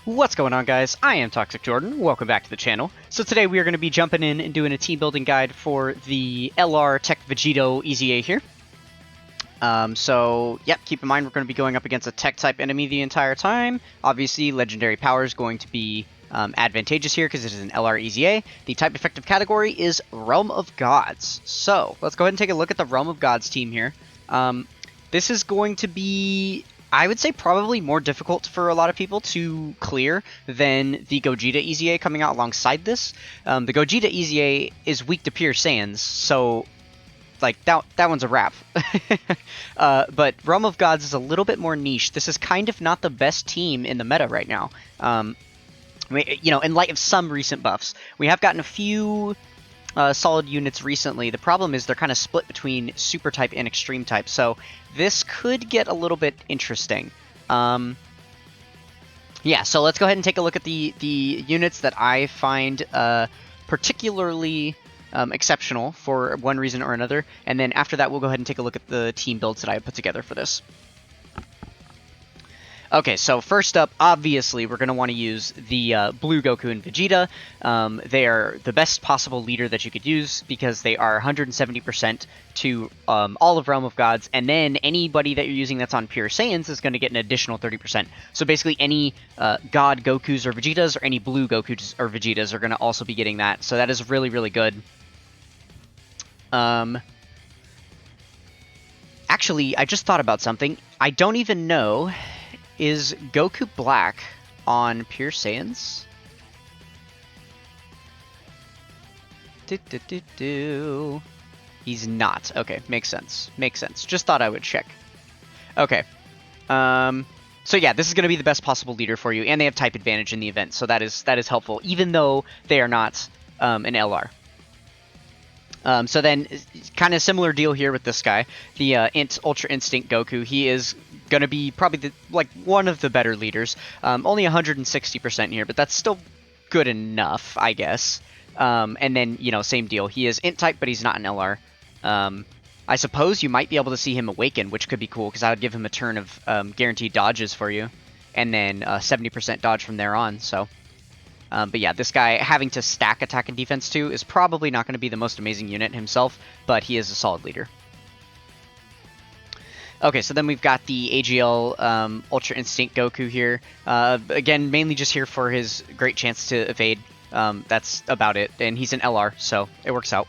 What's going on, guys? I am Toxic Jordan. Welcome back to the channel. So today we are going to be jumping in and doing a team building guide for the LR TEQ VEGITO EZA here. Yep, keep in mind we're going to be going up against a TEQ type enemy the entire time. Obviously, legendary power is going to be advantageous here because it is an LR EZA. The type effective category is Realm of Gods. So let's go ahead and take a look at the Realm of Gods team here. This is going to be, I would say, probably more difficult for a lot of people to clear than the Gogeta EZA coming out alongside this. The Gogeta EZA is weak to pure Saiyans, so like that one's a wrap. But Realm of Gods is a little bit more niche. This is kind of not the best team in the meta right now. In light of some recent buffs, we have gotten a few solid units recently. The problem is they're kind of split between super type and extreme type, so this could get a little bit interesting. Yeah, so let's go ahead and take a look at the units that I find particularly exceptional for one reason or another, and then after that we'll go ahead and take a look at the team builds that I put together for this. Okay, so first up, obviously, we're going to want to use the Blue Goku and Vegeta. They are the best possible leader that you could use because they are 170% to all of Realm of Gods, and then anybody that you're using that's on Pure Saiyans is going to get an additional 30%. So basically any God Gokus or Vegetas or any Blue Gokus or Vegetas are going to also be getting that. So that is really, really good. Actually, I just thought about something. I don't even know... Is Goku Black on Pure Saiyans? He's not. Okay, makes sense. Makes sense. Just thought I would check. Okay. So yeah, this is going to be the best possible leader for you, and they have type advantage in the event, so that is helpful, even though they are not an LR. So then, kind of similar deal here with this guy, the Ultra Instinct Goku. He is going to be probably one of the better leaders. Only 160% here, but that's still good enough, I guess. And then, same deal. He is Int type, but he's not an LR. I suppose you might be able to see him awaken, which could be cool, because I would give him a turn of guaranteed dodges for you, and then 70% dodge from there on, so... but yeah, this guy having to stack attack and defense too is probably not going to be the most amazing unit himself, but he is a solid leader. Okay, so then we've got the AGL Ultra Instinct Goku here. Again, mainly just here for his great chance to evade. That's about it, and he's an LR, so it works out.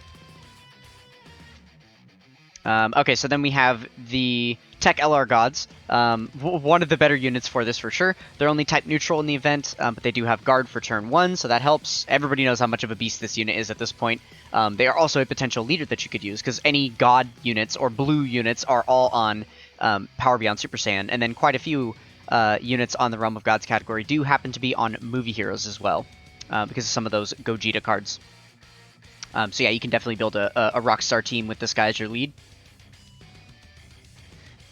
Okay, so then we have the TEQ LR Gods. One of the better units for this for sure. They're only type neutral in the event, but they do have guard for turn 1, so that helps. Everybody knows how much of a beast this unit is at this point. They are also a potential leader that you could use, because any God units or blue units are all on Power Beyond Super Saiyan, and then quite a few units on the Realm of Gods category do happen to be on movie heroes as well, because of some of those Gogeta cards. So yeah, you can definitely build a Rockstar team with this guy as your lead.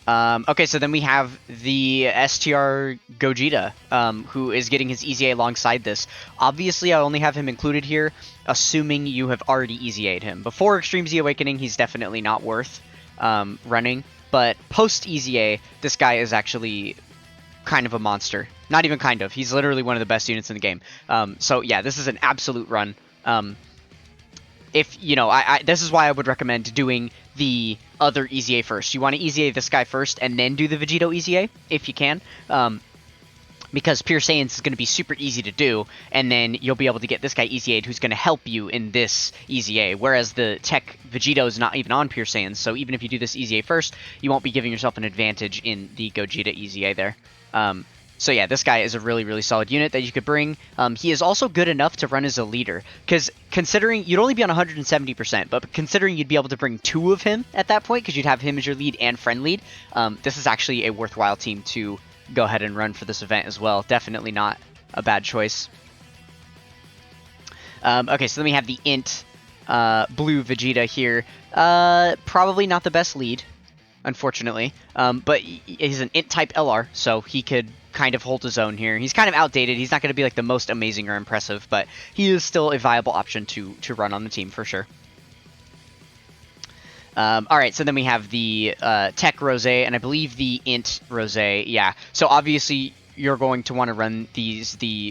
Okay, so then we have the STR Gogeta, who is getting his EZA alongside this. Obviously, I only have him included here, assuming you have already EZA'd him. Before Extreme Z Awakening, he's definitely not worth running, but post-EZA, this guy is actually kind of a monster. Not even kind of, he's literally one of the best units in the game. So yeah, this is an absolute run. This is why I would recommend doing the other EZA first. You want to EZA this guy first and then do the VEGITO EZA, if you can. Because Pure Saiyans is going to be super easy to do, and then you'll be able to get this guy EZA'd who's going to help you in this EZA, whereas the TEQ VEGITO is not even on Pure Saiyans, so even if you do this EZA first, you won't be giving yourself an advantage in the Gogeta EZA there. So yeah, this guy is a really, really solid unit that you could bring. He is also good enough to run as a leader, because considering you'd only be on 170%, but considering you'd be able to bring 2 of him at that point, because you'd have him as your lead and friend lead, this is actually a worthwhile team to go ahead and run for this event as well. Definitely not a bad choice. Okay, so then we have the Int Blue Vegeta here. Probably not the best lead, unfortunately, but he's an Int type LR, so he could kind of hold his own here. He's kind of outdated. He's not going to be like the most amazing or impressive, but he is still a viable option to run on the team for sure. Alright, so then we have the TEQ Rosé, and I believe the Int Rosé, yeah. So obviously, you're going to want to run the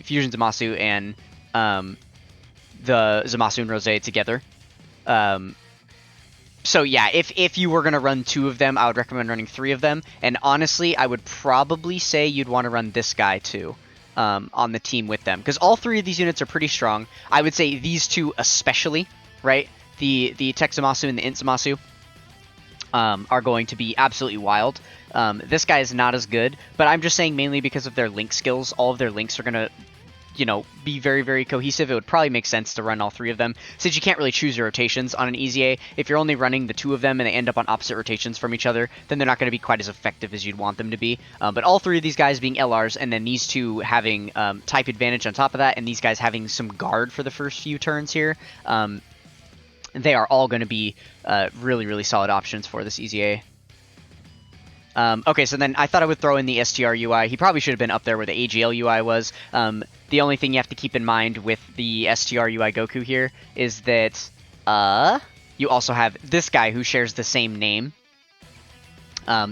Fusion Zamasu and the Zamasu and Rose together. So yeah, if you were going to run 2 of them, I would recommend running 3 of them. And honestly, I would probably say you'd want to run this guy too on the team with them. Because all 3 of these units are pretty strong. I would say these 2 especially, right? The TEQ Zamasu and the Int Zamasu are going to be absolutely wild. This guy is not as good, but I'm just saying mainly because of their link skills. All of their links are going to, you know, be very, very cohesive. It would probably make sense to run all 3 of them, since you can't really choose your rotations on an EZA. If you're only running the 2 of them and they end up on opposite rotations from each other, then they're not going to be quite as effective as you'd want them to be. But all 3 of these guys being LRs, and then these 2 having type advantage on top of that, and these guys having some guard for the first few turns here, they are all going to be really, really solid options for this EZA. Okay, so then I thought I would throw in the STR UI. He probably should have been up there where the AGL UI was. The only thing you have to keep in mind with the STR UI Goku here is that you also have this guy who shares the same name.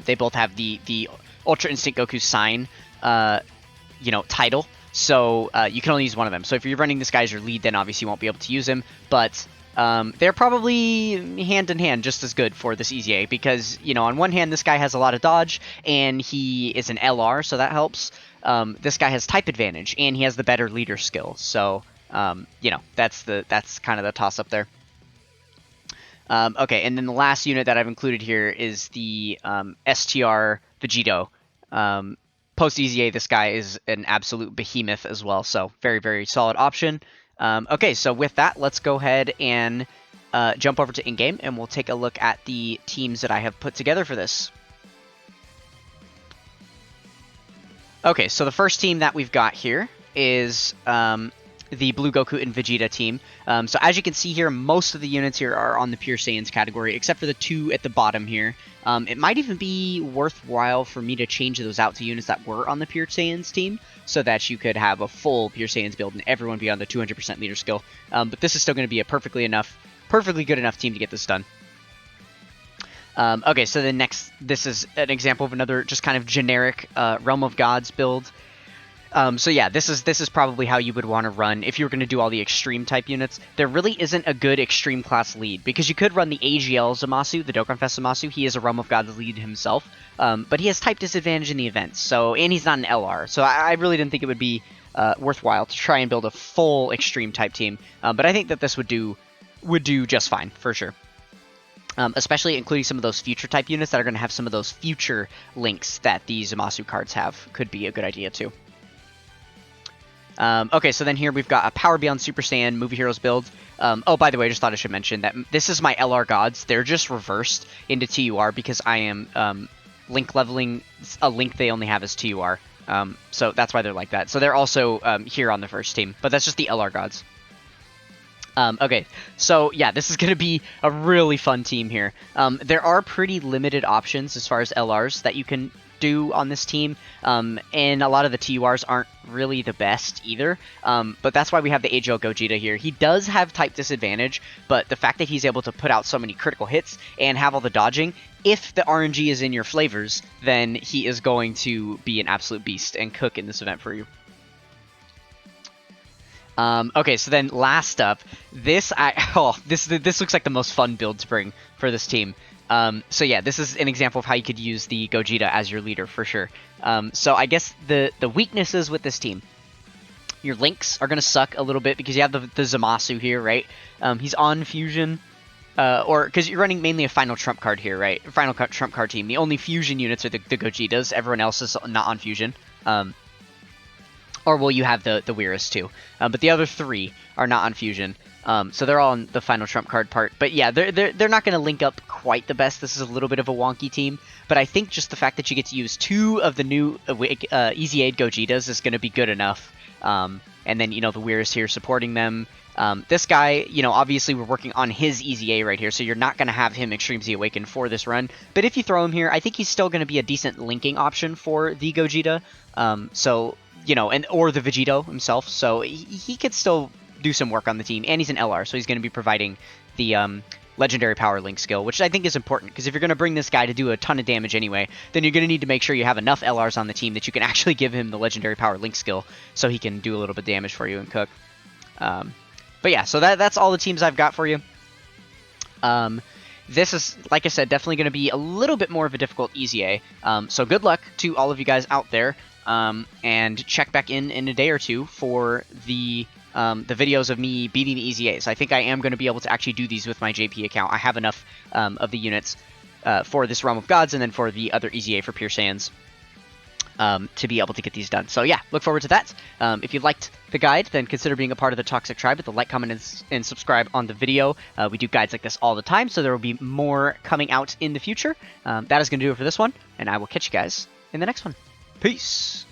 They both have the Ultra Instinct Goku sign, you know, title. So you can only use one of them. So if you're running this guy as your lead, then obviously you won't be able to use him. But they're probably hand in hand just as good for this EZA because, you know, on one hand, this guy has a lot of dodge and he is an LR, so that helps. This guy has type advantage and he has the better leader skill. So, you know, that's kind of the toss up there. Okay, and then the last unit that I've included here is the STR VEGITO. Post EZA, this guy is an absolute behemoth as well, so very, very solid option. Okay, so with that, let's go ahead and jump over to in-game, and we'll take a look at the teams that I have put together for this. Okay, so the first team that we've got here is the Blue Goku and Vegeta team. So as you can see here, most of the units here are on the Pure Saiyans category, except for the 2 at the bottom here. It might even be worthwhile for me to change those out to units that were on the Pure Saiyans team, so that you could have a full Pure Saiyans build and everyone be on the 200% leader skill. But this is still going to be a perfectly good enough team to get this done. Okay, so the next, this is an example of another just kind of generic Realm of Gods build. So yeah, this is probably how you would want to run if you were going to do all the extreme type units. There really isn't a good extreme class lead, because you could run the AGL Zamasu, the Dokkan Fest Zamasu. He is a Realm of Gods lead himself, but he has type disadvantage in the events, so, and he's not an LR, so I really didn't think it would be worthwhile to try and build a full extreme type team, but I think that this would do just fine, for sure. Especially including some of those future type units that are going to have some of those future links that the Zamasu cards have. Could be a good idea too. Okay, so then here we've got a Power Beyond Super Saiyan Movie Heroes build. Oh, by the way, I just thought I should mention that this is my LR gods. They're just reversed into TUR because I am link leveling a link they only have as TUR. So that's why they're like that. So they're also here on the first team, but that's just the LR gods. Okay, so yeah, this is going to be a really fun team here. There are pretty limited options as far as LRs that you can do on this team, and a lot of the TURs aren't really the best either, but that's why we have the AGL Gogeta here. He does have type disadvantage, but the fact that he's able to put out so many critical hits and have all the dodging, if the RNG is in your flavors, then he is going to be an absolute beast and cook in this event for you. Okay, so then last up, this looks like the most fun build to bring for this team. So yeah, this is an example of how you could use the Gogeta as your leader for sure. So I guess the weaknesses with this team, your links are gonna suck a little bit because you have the Zamasu here, right? He's on fusion, or because you're running mainly a final trump card here, right? Final trump card team. The only fusion units are the Gogetas. Everyone else is not on fusion. Or well, you have the Weiras too, but the other 3 are not on fusion, so they're all on the final trump card part. But yeah, they're not going to link up quite the best. This is a little bit of a wonky team, but I think just the fact that you get to use 2 of the new EZA Gogetas is going to be good enough. And then, you know, the Weiras here supporting them. This guy, you know, obviously we're working on his EZA right here, so you're not going to have him Extreme Z Awaken for this run. But if you throw him here, I think he's still going to be a decent linking option for the Gogeta. So, you know, or the VEGITO himself, so he could still do some work on the team, and he's an LR, so he's going to be providing the legendary power link skill, which I think is important, because if you're going to bring this guy to do a ton of damage anyway, then you're going to need to make sure you have enough LRs on the team that you can actually give him the legendary power link skill so he can do a little bit of damage for you and cook. But yeah, so that's all the teams I've got for you. This is, like I said, definitely going to be a little bit more of a difficult EZA. So good luck to all of you guys out there, and check back in a day or two for the videos of me beating the EZAs. I think I am going to be able to actually do these with my JP account. I have enough of the units for this Realm of Gods and then for the other EZA for Pure Sands to be able to get these done. So yeah, look forward to that. If you liked the guide, then consider being a part of the Toxic Tribe with the like, comment, and subscribe on the video. We do guides like this all the time, so there will be more coming out in the future. That is going to do it for this one, and I will catch you guys in the next one. Peace!